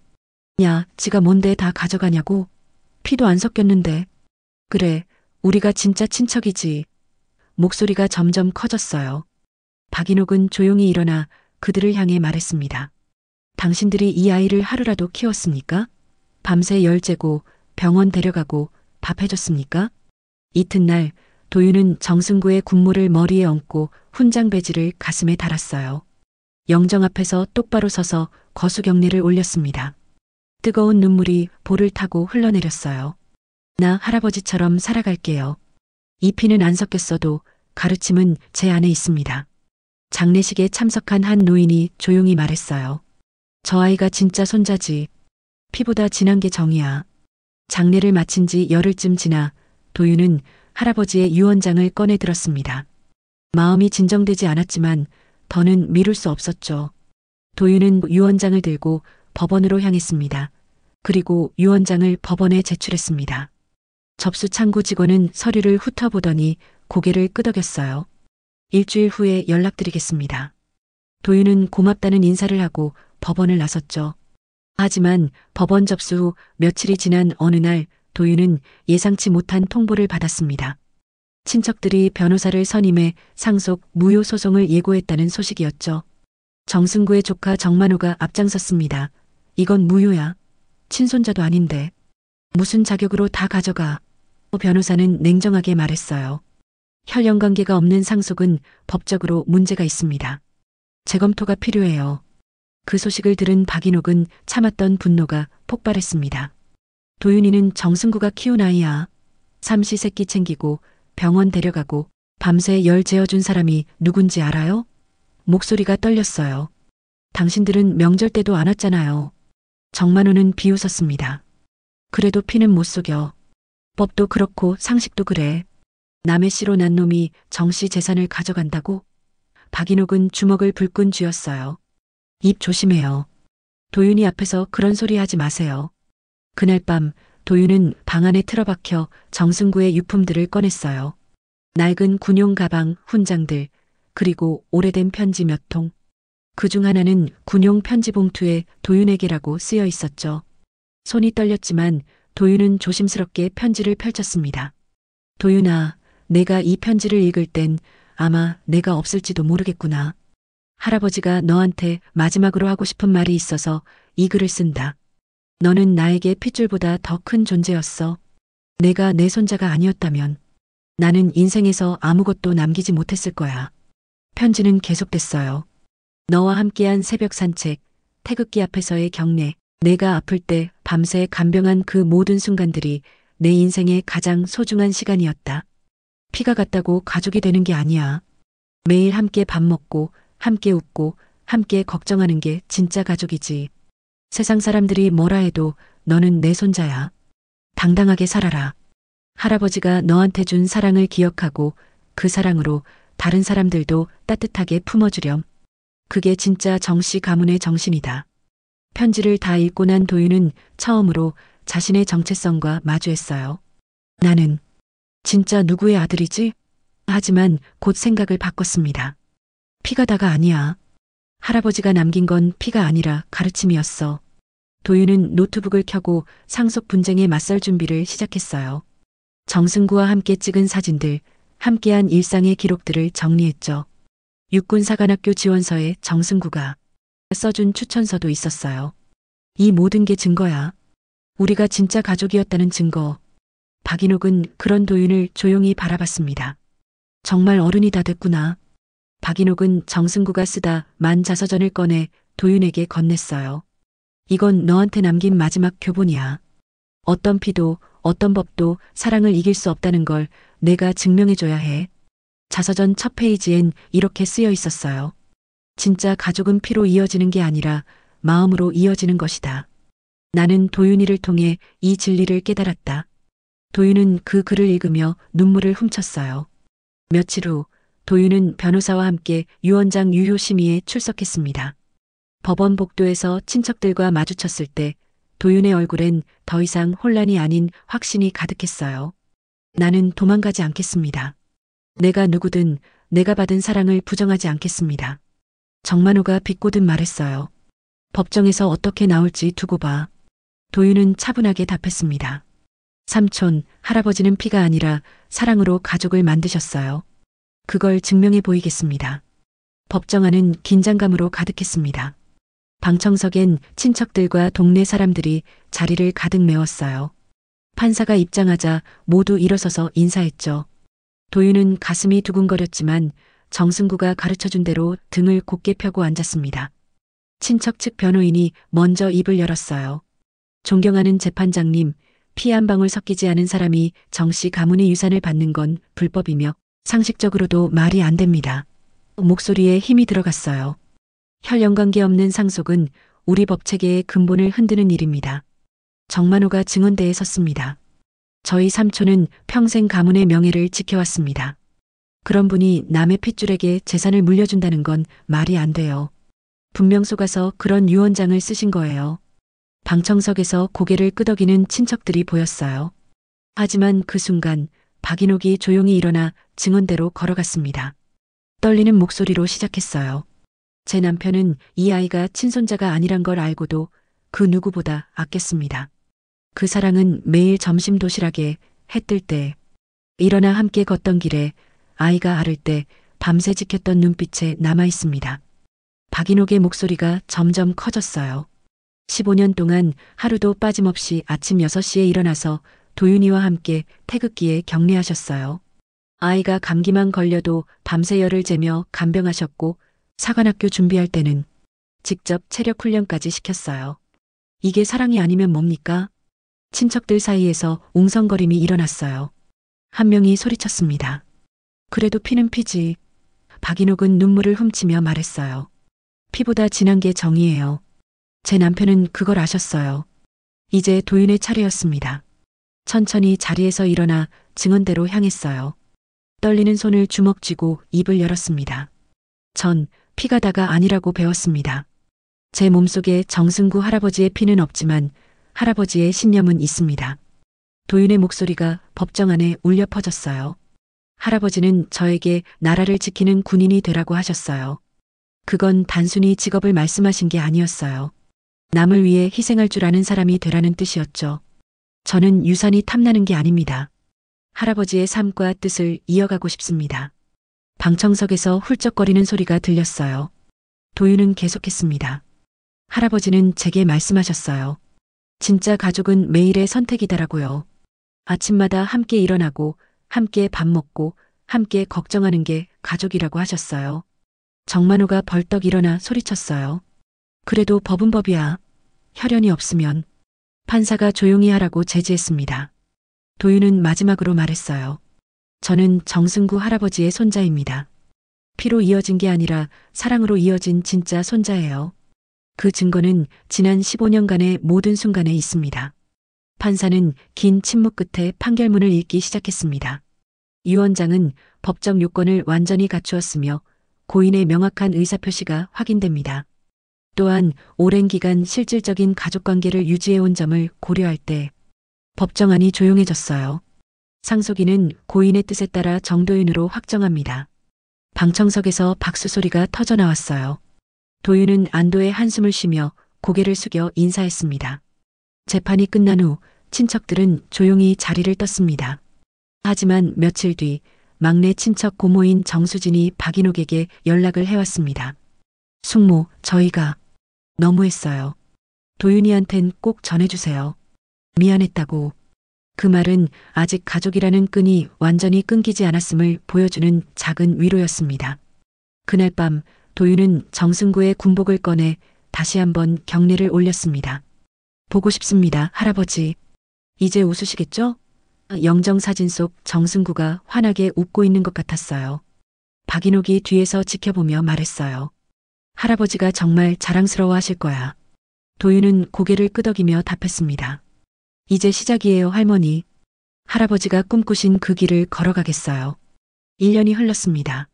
Speaker 3: 야, 지가 뭔데 다 가져가냐고? 피도 안 섞였는데. 그래, 우리가 진짜 친척이지. 목소리가 점점 커졌어요. 박인옥은 조용히 일어나 그들을 향해 말했습니다. 당신들이 이 아이를 하루라도 키웠습니까? 밤새 열 재고 병원 데려가고 밥 해줬습니까? 이튿날 도윤은 정승구의 군무를 머리에 얹고 훈장 배지를 가슴에 달았어요. 영정 앞에서 똑바로 서서 거수경례를 올렸습니다. 뜨거운 눈물이 볼을 타고 흘러내렸어요. 나 할아버지처럼 살아갈게요. 이 피는 안 섞였어도 가르침은 제 안에 있습니다. 장례식에 참석한 한 노인이 조용히 말했어요. 저 아이가 진짜 손자지. 피보다 진한 게 정이야. 장례를 마친 지 열흘쯤 지나 도윤은 할아버지의 유언장을 꺼내 들었습니다. 마음이 진정되지 않았지만 더는 미룰 수 없었죠. 도윤은 유언장을 들고 법원으로 향했습니다. 그리고 유언장을 법원에 제출했습니다. 접수 창구 직원은 서류를 훑어보더니 고개를 끄덕였어요. 일주일 후에 연락드리겠습니다. 도윤은 고맙다는 인사를 하고 법원을 나섰죠. 하지만 법원 접수 후 며칠이 지난 어느 날 도윤은 예상치 못한 통보를 받았습니다. 친척들이 변호사를 선임해 상속 무효 소송을 예고했다는 소식이었죠. 정승구의 조카 정만호가 앞장섰습니다. 이건 무효야. 친손자도 아닌데. 무슨 자격으로 다 가져가. 변호사는 냉정하게 말했어요. 혈연관계가 없는 상속은 법적으로 문제가 있습니다. 재검토가 필요해요. 그 소식을 들은 박인옥은 참았던 분노가 폭발했습니다. 도윤이는 정승구가 키운 아이야. 삼시세끼 챙기고 병원 데려가고 밤새 열 재워준 사람이 누군지 알아요? 목소리가 떨렸어요. 당신들은 명절 때도 안 왔잖아요. 정만호는 비웃었습니다. 그래도 피는 못 속여. 법도 그렇고 상식도 그래. 남의 씨로 난 놈이 정씨 재산을 가져간다고? 박인옥은 주먹을 불끈 쥐었어요. 입 조심해요. 도윤이 앞에서 그런 소리 하지 마세요. 그날 밤 도윤은 방 안에 틀어박혀 정승구의 유품들을 꺼냈어요. 낡은 군용 가방, 훈장들, 그리고 오래된 편지 몇 통. 그중 하나는 군용 편지 봉투에 도윤에게라고 쓰여 있었죠. 손이 떨렸지만 도윤은 조심스럽게 편지를 펼쳤습니다. 도윤아, 내가 이 편지를 읽을 땐 아마 내가 없을지도 모르겠구나. 할아버지가 너한테 마지막으로 하고 싶은 말이 있어서 이 글을 쓴다. 너는 나에게 핏줄보다 더 큰 존재였어. 내가 내 손자가 아니었다면 나는 인생에서 아무것도 남기지 못했을 거야. 편지는 계속됐어요. 너와 함께한 새벽 산책, 태극기 앞에서의 경례, 내가 아플 때 밤새 간병한 그 모든 순간들이 내 인생의 가장 소중한 시간이었다. 피가 같다고 가족이 되는 게 아니야. 매일 함께 밥 먹고, 함께 웃고, 함께 걱정하는 게 진짜 가족이지. 세상 사람들이 뭐라 해도 너는 내 손자야. 당당하게 살아라. 할아버지가 너한테 준 사랑을 기억하고 그 사랑으로 다른 사람들도 따뜻하게 품어주렴. 그게 진짜 정씨 가문의 정신이다. 편지를 다 읽고 난 도윤은 처음으로 자신의 정체성과 마주했어요. 나는 진짜 누구의 아들이지? 하지만 곧 생각을 바꿨습니다. 피가 다가 아니야. 할아버지가 남긴 건 피가 아니라 가르침이었어. 도윤은 노트북을 켜고 상속 분쟁에 맞설 준비를 시작했어요. 정승구와 함께 찍은 사진들, 함께한 일상의 기록들을 정리했죠. 육군사관학교 지원서에 정승구가 써준 추천서도 있었어요. 이 모든 게 증거야. 우리가 진짜 가족이었다는 증거. 박인옥은 그런 도윤을 조용히 바라봤습니다. 정말 어른이 다 됐구나. 박인옥은 정승구가 쓰다 만 자서전을 꺼내 도윤에게 건넸어요. 이건 너한테 남긴 마지막 교본이야. 어떤 피도 어떤 법도 사랑을 이길 수 없다는 걸 내가 증명해줘야 해. 자서전 첫 페이지엔 이렇게 쓰여 있었어요. 진짜 가족은 피로 이어지는 게 아니라 마음으로 이어지는 것이다. 나는 도윤이를 통해 이 진리를 깨달았다. 도윤은 그 글을 읽으며 눈물을 훔쳤어요. 며칠 후 도윤은 변호사와 함께 유언장 유효 심의에 출석했습니다. 법원 복도에서 친척들과 마주쳤을 때 도윤의 얼굴엔 더 이상 혼란이 아닌 확신이 가득했어요. 나는 도망가지 않겠습니다. 내가 누구든 내가 받은 사랑을 부정하지 않겠습니다. 정만호가 비꼬듯 말했어요. 법정에서 어떻게 나올지 두고 봐. 도윤은 차분하게 답했습니다. 삼촌, 할아버지는 피가 아니라 사랑으로 가족을 만드셨어요. 그걸 증명해 보이겠습니다. 법정 안은 긴장감으로 가득했습니다. 방청석엔 친척들과 동네 사람들이 자리를 가득 메웠어요. 판사가 입장하자 모두 일어서서 인사했죠. 도윤은 가슴이 두근거렸지만 정승구가 가르쳐준 대로 등을 곧게 펴고 앉았습니다. 친척 측 변호인이 먼저 입을 열었어요. 존경하는 재판장님, 피 한 방울 섞이지 않은 사람이 정씨 가문의 유산을 받는 건 불법이며 상식적으로도 말이 안 됩니다. 목소리에 힘이 들어갔어요. 혈연관계 없는 상속은 우리 법체계의 근본을 흔드는 일입니다. 정만호가 증언대에 섰습니다. 저희 삼촌은 평생 가문의 명예를 지켜왔습니다. 그런 분이 남의 핏줄에게 재산을 물려준다는 건 말이 안 돼요. 분명 속아서 그런 유언장을 쓰신 거예요. 방청석에서 고개를 끄덕이는 친척들이 보였어요. 하지만 그 순간 박인옥이 조용히 일어나 증언대로 걸어갔습니다. 떨리는 목소리로 시작했어요. 제 남편은 이 아이가 친손자가 아니란 걸 알고도 그 누구보다 아꼈습니다. 그 사랑은 매일 점심 도시락에 해 뜰 때, 일어나 함께 걷던 길에 아이가 앓을 때 밤새 지켰던 눈빛에 남아 있습니다. 박인옥의 목소리가 점점 커졌어요. 15년 동안 하루도 빠짐없이 아침 6시에 일어나서 도윤이와 함께 태극기에 격려하셨어요. 아이가 감기만 걸려도 밤새 열을 재며 간병하셨고 사관학교 준비할 때는 직접 체력 훈련까지 시켰어요. 이게 사랑이 아니면 뭡니까? 친척들 사이에서 웅성거림이 일어났어요. 한 명이 소리쳤습니다. 그래도 피는 피지. 박인옥은 눈물을 훔치며 말했어요. 피보다 진한 게 정이에요. 제 남편은 그걸 아셨어요. 이제 도윤의 차례였습니다. 천천히 자리에서 일어나 증언대로 향했어요. 떨리는 손을 주먹 쥐고 입을 열었습니다. 전 피가다가 아니라고 배웠습니다. 제 몸속에 정승구 할아버지의 피는 없지만 할아버지의 신념은 있습니다. 도윤의 목소리가 법정 안에 울려 퍼졌어요. 할아버지는 저에게 나라를 지키는 군인이 되라고 하셨어요. 그건 단순히 직업을 말씀하신 게 아니었어요. 남을 위해 희생할 줄 아는 사람이 되라는 뜻이었죠. 저는 유산이 탐나는 게 아닙니다. 할아버지의 삶과 뜻을 이어가고 싶습니다. 방청석에서 훌쩍거리는 소리가 들렸어요. 도윤은 계속했습니다. 할아버지는 제게 말씀하셨어요. 진짜 가족은 매일의 선택이다라고요. 아침마다 함께 일어나고 함께 밥 먹고 함께 걱정하는 게 가족이라고 하셨어요. 정만호가 벌떡 일어나 소리쳤어요. 그래도 법은 법이야. 혈연이 없으면. 판사가 조용히 하라고 제지했습니다. 도윤은 마지막으로 말했어요. 저는 정승구 할아버지의 손자입니다. 피로 이어진 게 아니라 사랑으로 이어진 진짜 손자예요. 그 증거는 지난 15년간의 모든 순간에 있습니다. 판사는 긴 침묵 끝에 판결문을 읽기 시작했습니다. 유언장은 법적 요건을 완전히 갖추었으며 고인의 명확한 의사표시가 확인됩니다. 또한 오랜 기간 실질적인 가족관계를 유지해온 점을 고려할 때 법정안이 조용해졌어요. 상속인은 고인의 뜻에 따라 정도윤으로 확정합니다. 방청석에서 박수 소리가 터져나왔어요. 도윤은 안도의 한숨을 쉬며 고개를 숙여 인사했습니다. 재판이 끝난 후 친척들은 조용히 자리를 떴습니다. 하지만 며칠 뒤 막내 친척 고모인 정수진이 박인옥에게 연락을 해왔습니다. 숙모, 저희가 너무했어요. 도윤이한텐 꼭 전해주세요. 미안했다고. 그 말은 아직 가족이라는 끈이 완전히 끊기지 않았음을 보여주는 작은 위로였습니다. 그날 밤 도윤은 정승구의 군복을 꺼내 다시 한번 경례를 올렸습니다. 보고 싶습니다, 할아버지. 이제 웃으시겠죠? 영정사진 속 정승구가 환하게 웃고 있는 것 같았어요. 박인옥이 뒤에서 지켜보며 말했어요. 할아버지가 정말 자랑스러워 하실 거야. 도윤은 고개를 끄덕이며 답했습니다. 이제 시작이에요, 할머니. 할아버지가 꿈꾸신 그 길을 걸어가겠어요. 1년이 흘렀습니다.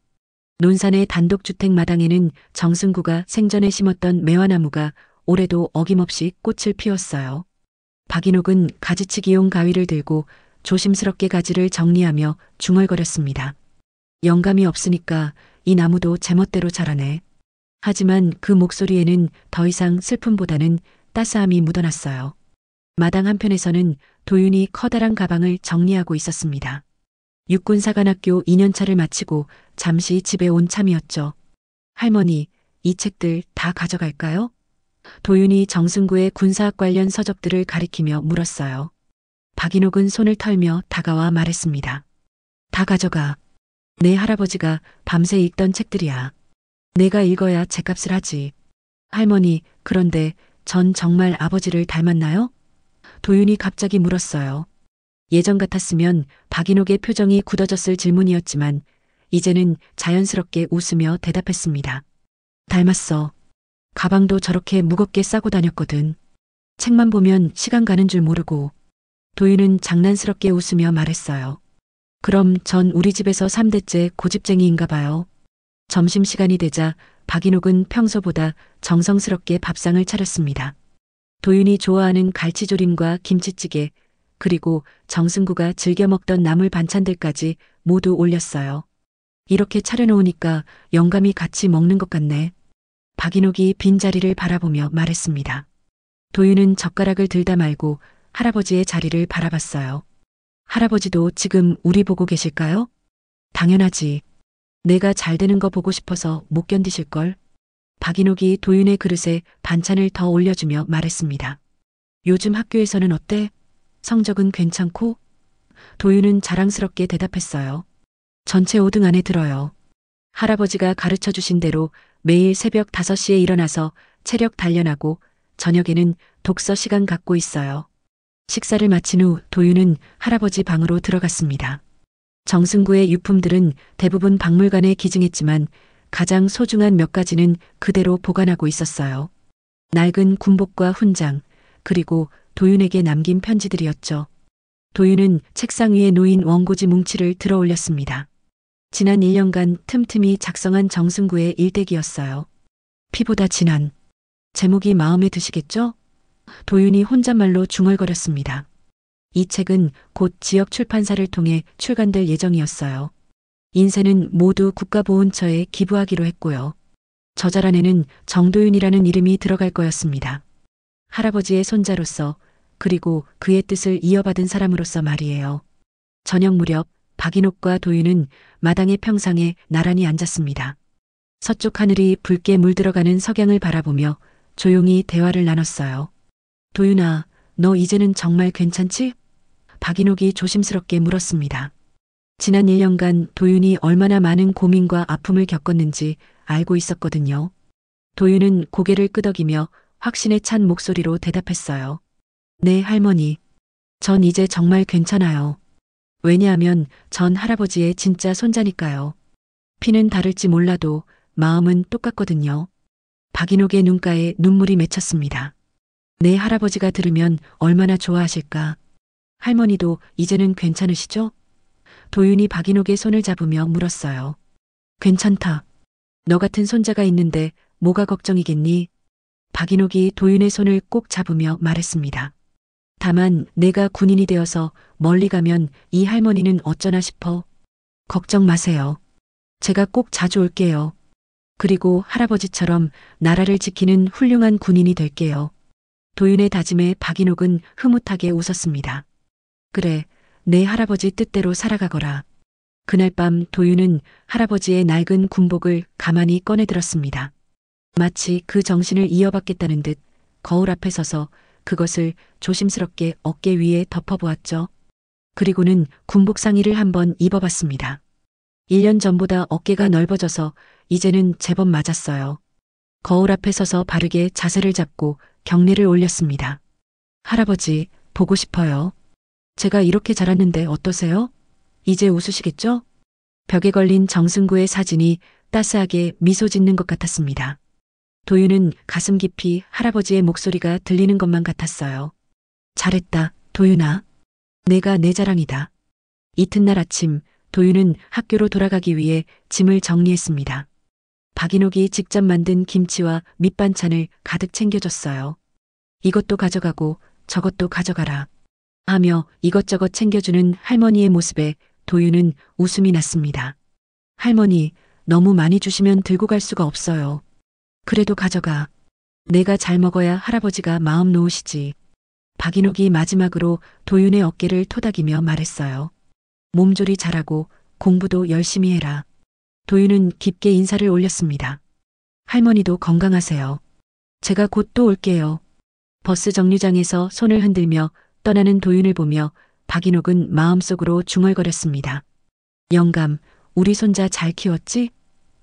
Speaker 3: 논산의 단독주택 마당에는 정승구가 생전에 심었던 매화나무가 올해도 어김없이 꽃을 피웠어요. 박인옥은 가지치기용 가위를 들고 조심스럽게 가지를 정리하며 중얼거렸습니다. 영감이 없으니까 이 나무도 제멋대로 자라네. 하지만 그 목소리에는 더 이상 슬픔보다는 따스함이 묻어났어요. 마당 한편에서는 도윤이 커다란 가방을 정리하고 있었습니다. 육군사관학교 2년차를 마치고 잠시 집에 온 참이었죠. 할머니, 이 책들 다 가져갈까요? 도윤이 정승구의 군사학 관련 서적들을 가리키며 물었어요. 박인옥은 손을 털며 다가와 말했습니다. 다 가져가. 내 할아버지가 밤새 읽던 책들이야. 내가 읽어야 죗값을 하지. 할머니, 그런데 전 정말 아버지를 닮았나요? 도윤이 갑자기 물었어요. 예전 같았으면 박인옥의 표정이 굳어졌을 질문이었지만 이제는 자연스럽게 웃으며 대답했습니다. 닮았어. 가방도 저렇게 무겁게 싸고 다녔거든. 책만 보면 시간 가는 줄 모르고. 도윤은 장난스럽게 웃으며 말했어요. 그럼 전 우리 집에서 3대째 고집쟁이인가 봐요. 점심시간이 되자 박인옥은 평소보다 정성스럽게 밥상을 차렸습니다. 도윤이 좋아하는 갈치조림과 김치찌개, 그리고 정승구가 즐겨 먹던 나물 반찬들까지 모두 올렸어요. 이렇게 차려놓으니까 영감이 같이 먹는 것 같네. 박인옥이 빈자리를 바라보며 말했습니다. 도윤은 젓가락을 들다 말고 할아버지의 자리를 바라봤어요. 할아버지도 지금 우리 보고 계실까요? 당연하지. 내가 잘 되는 거 보고 싶어서 못 견디실걸. 박인옥이 도윤의 그릇에 반찬을 더 올려주며 말했습니다. 요즘 학교에서는 어때? 성적은 괜찮고? 도윤은 자랑스럽게 대답했어요. 전체 5등 안에 들어요. 할아버지가 가르쳐 주신 대로 매일 새벽 5시에 일어나서 체력 단련하고 저녁에는 독서 시간 갖고 있어요. 식사를 마친 후 도윤은 할아버지 방으로 들어갔습니다. 정승구의 유품들은 대부분 박물관에 기증했지만 가장 소중한 몇 가지는 그대로 보관하고 있었어요. 낡은 군복과 훈장, 그리고 도윤에게 남긴 편지들이었죠. 도윤은 책상 위에 놓인 원고지 뭉치를 들어 올렸습니다. 지난 1년간 틈틈이 작성한 정승구의 일대기였어요. 피보다 진한. 제목이 마음에 드시겠죠? 도윤이 혼잣말로 중얼거렸습니다. 이 책은 곧 지역 출판사를 통해 출간될 예정이었어요. 인쇄는 모두 국가보훈처에 기부하기로 했고요. 저자란에는 정도윤이라는 이름이 들어갈 거였습니다. 할아버지의 손자로서, 그리고 그의 뜻을 이어받은 사람으로서 말이에요. 저녁 무렵 박인옥과 도윤은 마당의 평상에 나란히 앉았습니다. 서쪽 하늘이 붉게 물들어가는 석양을 바라보며 조용히 대화를 나눴어요. 도윤아, 너 이제는 정말 괜찮지? 박인옥이 조심스럽게 물었습니다. 지난 1년간 도윤이 얼마나 많은 고민과 아픔을 겪었는지 알고 있었거든요. 도윤은 고개를 끄덕이며 확신에 찬 목소리로 대답했어요. 네, 할머니. 전 이제 정말 괜찮아요. 왜냐하면 전 할아버지의 진짜 손자니까요. 피는 다를지 몰라도 마음은 똑같거든요. 박인옥의 눈가에 눈물이 맺혔습니다. 내 할아버지가 들으면 얼마나 좋아하실까. 할머니도 이제는 괜찮으시죠? 도윤이 박인옥의 손을 잡으며 물었어요. 괜찮다. 너 같은 손자가 있는데 뭐가 걱정이겠니? 박인옥이 도윤의 손을 꼭 잡으며 말했습니다. 다만 내가 군인이 되어서 멀리 가면 이 할머니는 어쩌나 싶어. 걱정 마세요. 제가 꼭 자주 올게요. 그리고 할아버지처럼 나라를 지키는 훌륭한 군인이 될게요. 도윤의 다짐에 박인옥은 흐뭇하게 웃었습니다. 그래, 내 할아버지 뜻대로 살아가거라. 그날 밤 도윤은 할아버지의 낡은 군복을 가만히 꺼내들었습니다. 마치 그 정신을 이어받겠다는 듯 거울 앞에 서서 그것을 조심스럽게 어깨 위에 덮어보았죠. 그리고는 군복 상의를 한번 입어봤습니다. 1년 전보다 어깨가 넓어져서 이제는 제법 맞았어요. 거울 앞에 서서 바르게 자세를 잡고 경례를 올렸습니다. 할아버지, 보고 싶어요. 제가 이렇게 자랐는데 어떠세요? 이제 웃으시겠죠? 벽에 걸린 정승구의 사진이 따스하게 미소 짓는 것 같았습니다. 도윤은 가슴 깊이 할아버지의 목소리가 들리는 것만 같았어요. 잘했다, 도윤아. 내가 내 자랑이다. 이튿날 아침, 도윤은 학교로 돌아가기 위해 짐을 정리했습니다. 박인옥이 직접 만든 김치와 밑반찬을 가득 챙겨줬어요. 이것도 가져가고 저것도 가져가라. 하며 이것저것 챙겨주는 할머니의 모습에 도윤은 웃음이 났습니다. 할머니, 너무 많이 주시면 들고 갈 수가 없어요. 그래도 가져가. 내가 잘 먹어야 할아버지가 마음 놓으시지. 박인옥이 마지막으로 도윤의 어깨를 토닥이며 말했어요. 몸조리 잘하고 공부도 열심히 해라. 도윤은 깊게 인사를 올렸습니다. 할머니도 건강하세요. 제가 곧 또 올게요. 버스 정류장에서 손을 흔들며 떠나는 도윤을 보며 박인옥은 마음속으로 중얼거렸습니다. 영감, 우리 손자 잘 키웠지?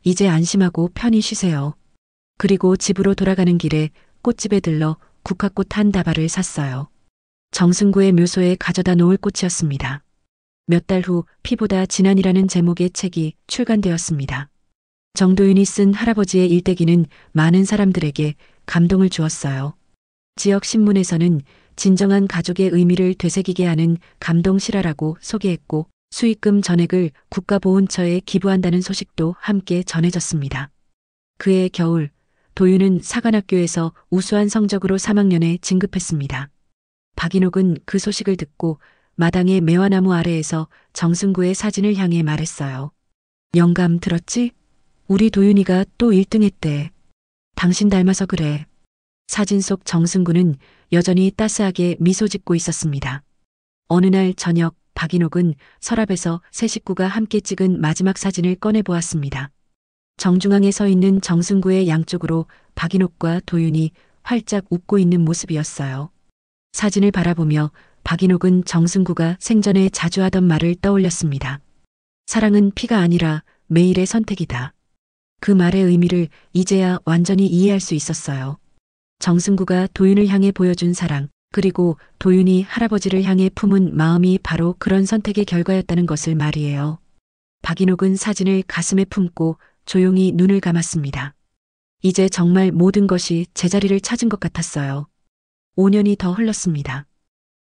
Speaker 3: 이제 안심하고 편히 쉬세요. 그리고 집으로 돌아가는 길에 꽃집에 들러 국화꽃 한 다발을 샀어요. 정승구의 묘소에 가져다 놓을 꽃이었습니다. 몇 달 후 피보다 진한이라는 제목의 책이 출간되었습니다. 정도윤이 쓴 할아버지의 일대기는 많은 사람들에게 감동을 주었어요. 지역 신문에서는 진정한 가족의 의미를 되새기게 하는 감동 실화라고 소개했고 수익금 전액을 국가보훈처에 기부한다는 소식도 함께 전해졌습니다. 그해 겨울 도윤은 사관학교에서 우수한 성적으로 3학년에 진급했습니다. 박인옥은 그 소식을 듣고 마당의 매화나무 아래에서 정승구의 사진을 향해 말했어요. 영감 들었지? 우리 도윤이가 또 1등 했대. 당신 닮아서 그래. 사진 속 정승구는 여전히 따스하게 미소 짓고 있었습니다. 어느 날 저녁 박인옥은 서랍에서 세 식구가 함께 찍은 마지막 사진을 꺼내 보았습니다. 정중앙에 서 있는 정승구의 양쪽으로 박인옥과 도윤이 활짝 웃고 있는 모습이었어요. 사진을 바라보며 박인옥은 정승구가 생전에 자주 하던 말을 떠올렸습니다. 사랑은 피가 아니라 매일의 선택이다. 그 말의 의미를 이제야 완전히 이해할 수 있었어요. 정승구가 도윤을 향해 보여준 사랑, 그리고 도윤이 할아버지를 향해 품은 마음이 바로 그런 선택의 결과였다는 것을 말이에요. 박인옥은 사진을 가슴에 품고 조용히 눈을 감았습니다. 이제 정말 모든 것이 제자리를 찾은 것 같았어요. 5년이 더 흘렀습니다.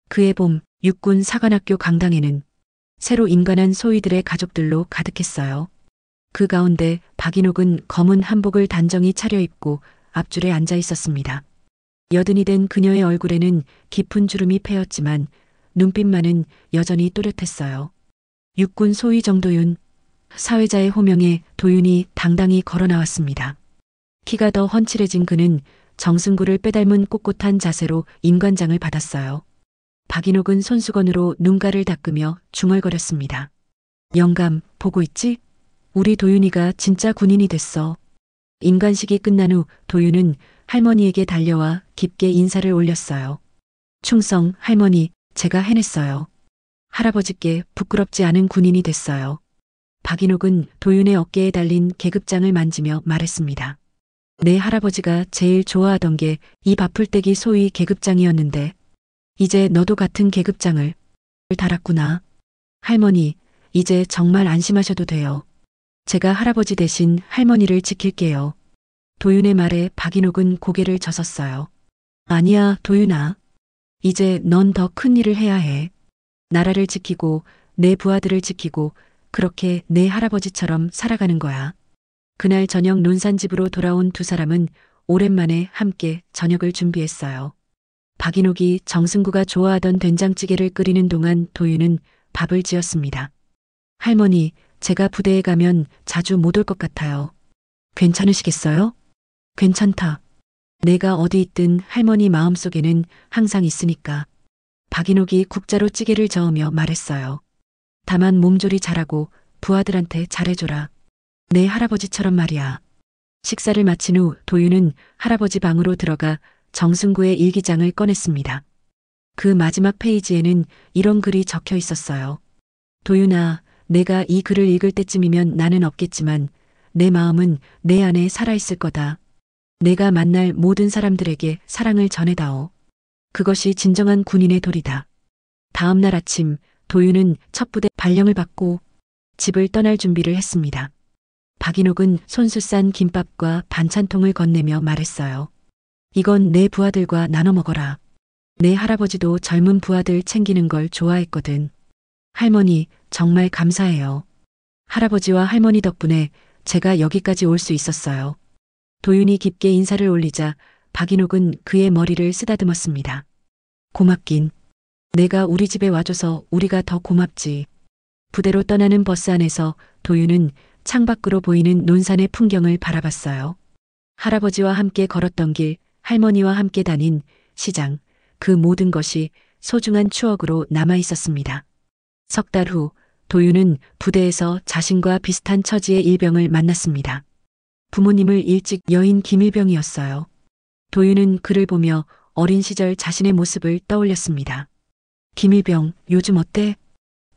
Speaker 3: 그해 봄 육군 사관학교 강당에는 새로 임관한 소위들의 가족들로 가득했어요. 그 가운데 박인옥은 검은 한복을 단정히 차려입고 앞줄에 앉아 있었습니다. 여든이 된 그녀의 얼굴에는 깊은 주름이 패였지만 눈빛만은 여전히 또렷했어요. 육군 소위 정도윤, 사회자의 호명에 도윤이 당당히 걸어 나왔습니다. 키가 더 훤칠해진 그는 정승구를 빼닮은 꼿꼿한 자세로 임관장을 받았어요. 박인옥은 손수건으로 눈가를 닦으며 중얼거렸습니다. 영감, 보고 있지? 우리 도윤이가 진짜 군인이 됐어. 임관식이 끝난 후 도윤은 할머니에게 달려와 깊게 인사를 올렸어요. 충성, 할머니, 제가 해냈어요. 할아버지께 부끄럽지 않은 군인이 됐어요. 박인옥은 도윤의 어깨에 달린 계급장을 만지며 말했습니다. 내 할아버지가 제일 좋아하던 게 이 바풀떼기 소위 계급장이었는데 이제 너도 같은 계급장을 달았구나. 할머니, 이제 정말 안심하셔도 돼요. 제가 할아버지 대신 할머니를 지킬게요. 도윤의 말에 박인옥은 고개를 젓었어요. 아니야, 도윤아. 이제 넌 더 큰 일을 해야 해. 나라를 지키고 내 부하들을 지키고 그렇게 내 할아버지처럼 살아가는 거야. 그날 저녁 논산집으로 돌아온 두 사람은 오랜만에 함께 저녁을 준비했어요. 박인옥이 정승구가 좋아하던 된장찌개를 끓이는 동안 도윤은 밥을 지었습니다. 할머니, 제가 부대에 가면 자주 못 올 것 같아요. 괜찮으시겠어요? 괜찮다. 내가 어디 있든 할머니 마음속에는 항상 있으니까. 박인옥이 국자로 찌개를 저으며 말했어요. 다만 몸조리 잘하고 부하들한테 잘해줘라. 내 할아버지처럼 말이야. 식사를 마친 후 도윤은 할아버지 방으로 들어가 정승구의 일기장을 꺼냈습니다. 그 마지막 페이지에는 이런 글이 적혀 있었어요. 도윤아, 내가 이 글을 읽을 때쯤이면 나는 없겠지만 내 마음은 내 안에 살아있을 거다. 내가 만날 모든 사람들에게 사랑을 전해다오. 그것이 진정한 군인의 도리다. 다음 날 아침 도윤은 첫 부대 발령을 받고 집을 떠날 준비를 했습니다. 박인옥은 손수 싼 김밥과 반찬통을 건네며 말했어요. 이건 내 부하들과 나눠 먹어라. 내 할아버지도 젊은 부하들 챙기는 걸 좋아했거든. 할머니, 정말 감사해요. 할아버지와 할머니 덕분에 제가 여기까지 올 수 있었어요. 도윤이 깊게 인사를 올리자 박인옥은 그의 머리를 쓰다듬었습니다. 고맙긴. 내가 우리 집에 와줘서 우리가 더 고맙지. 부대로 떠나는 버스 안에서 도윤은 창밖으로 보이는 논산의 풍경을 바라봤어요. 할아버지와 함께 걸었던 길, 할머니와 함께 다닌 시장, 그 모든 것이 소중한 추억으로 남아 있었습니다. 석 달 후 도윤은 부대에서 자신과 비슷한 처지의 일병을 만났습니다. 부모님을 일찍 여인 김일병이었어요. 도윤은 그를 보며 어린 시절 자신의 모습을 떠올렸습니다. 김일병, 요즘 어때?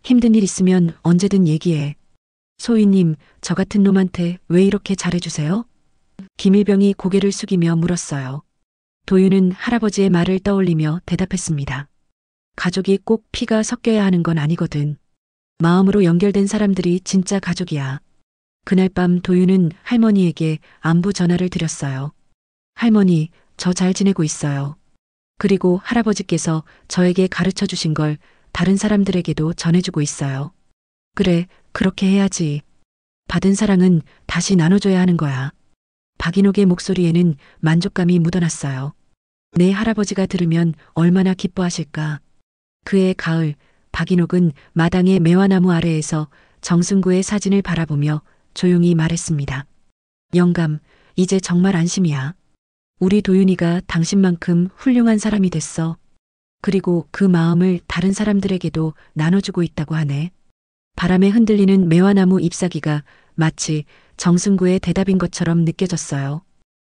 Speaker 3: 힘든 일 있으면 언제든 얘기해. 소희님, 저 같은 놈한테 왜 이렇게 잘해주세요? 김일병이 고개를 숙이며 물었어요. 도윤은 할아버지의 말을 떠올리며 대답했습니다. 가족이 꼭 피가 섞여야 하는 건 아니거든. 마음으로 연결된 사람들이 진짜 가족이야. 그날 밤 도윤은 할머니에게 안부 전화를 드렸어요. 할머니, 저 잘 지내고 있어요. 그리고 할아버지께서 저에게 가르쳐 주신 걸 다른 사람들에게도 전해주고 있어요. 그래, 그렇게 해야지. 받은 사랑은 다시 나눠줘야 하는 거야. 박인옥의 목소리에는 만족감이 묻어났어요. 내 할아버지가 들으면 얼마나 기뻐하실까. 그해 가을, 박인옥은 마당의 매화나무 아래에서 정승구의 사진을 바라보며 조용히 말했습니다. 영감, 이제 정말 안심이야. 우리 도윤이가 당신만큼 훌륭한 사람이 됐어. 그리고 그 마음을 다른 사람들에게도 나눠주고 있다고 하네. 바람에 흔들리는 매화나무 잎사귀가 마치 정승구의 대답인 것처럼 느껴졌어요.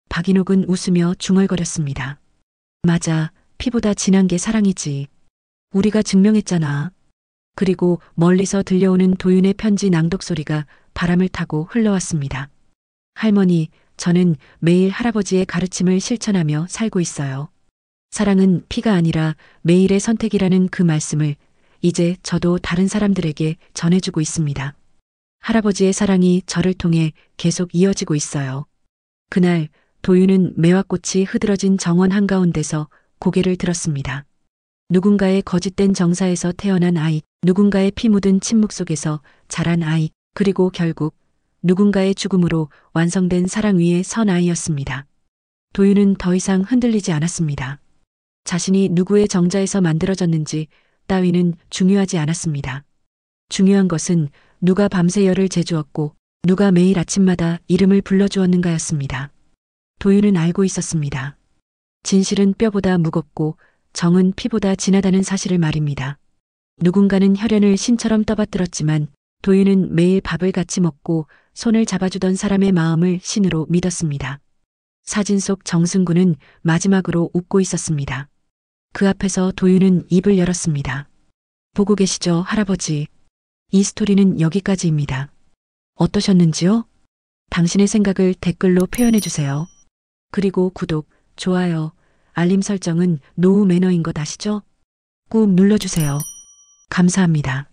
Speaker 3: 박인옥은 웃으며 중얼거렸습니다. 맞아, 피보다 진한 게 사랑이지. 우리가 증명했잖아. 그리고 멀리서 들려오는 도윤의 편지 낭독 소리가 바람을 타고 흘러왔습니다. 할머니, 저는 매일 할아버지의 가르침을 실천하며 살고 있어요. 사랑은 피가 아니라 매일의 선택이라는 그 말씀을 이제 저도 다른 사람들에게 전해주고 있습니다. 할아버지의 사랑이 저를 통해 계속 이어지고 있어요. 그날 도윤은 매화꽃이 흐드러진 정원 한가운데서 고개를 들었습니다. 누군가의 거짓된 정사에서 태어난 아이, 누군가의 피 묻은 침묵 속에서 자란 아이, 그리고 결국 누군가의 죽음으로 완성된 사랑 위의 선 아이였습니다. 도윤은 더 이상 흔들리지 않았습니다. 자신이 누구의 정자에서 만들어졌는지 따위는 중요하지 않았습니다. 중요한 것은 누가 밤새 열을 재주었고 누가 매일 아침마다 이름을 불러주었는가였습니다. 도윤은 알고 있었습니다. 진실은 뼈보다 무겁고 정은 피보다 진하다는 사실을 말입니다. 누군가는 혈연을 신처럼 떠받들었지만 도윤은 매일 밥을 같이 먹고 손을 잡아주던 사람의 마음을 신으로 믿었습니다. 사진 속 정승구는 마지막으로 웃고 있었습니다. 그 앞에서 도윤은 입을 열었습니다. 보고 계시죠, 할아버지? 이 스토리는 여기까지입니다. 어떠셨는지요? 당신의 생각을 댓글로 표현해주세요. 그리고 구독, 좋아요, 알림 설정은 노후 매너인 것 아시죠? 꾹 눌러주세요. 감사합니다.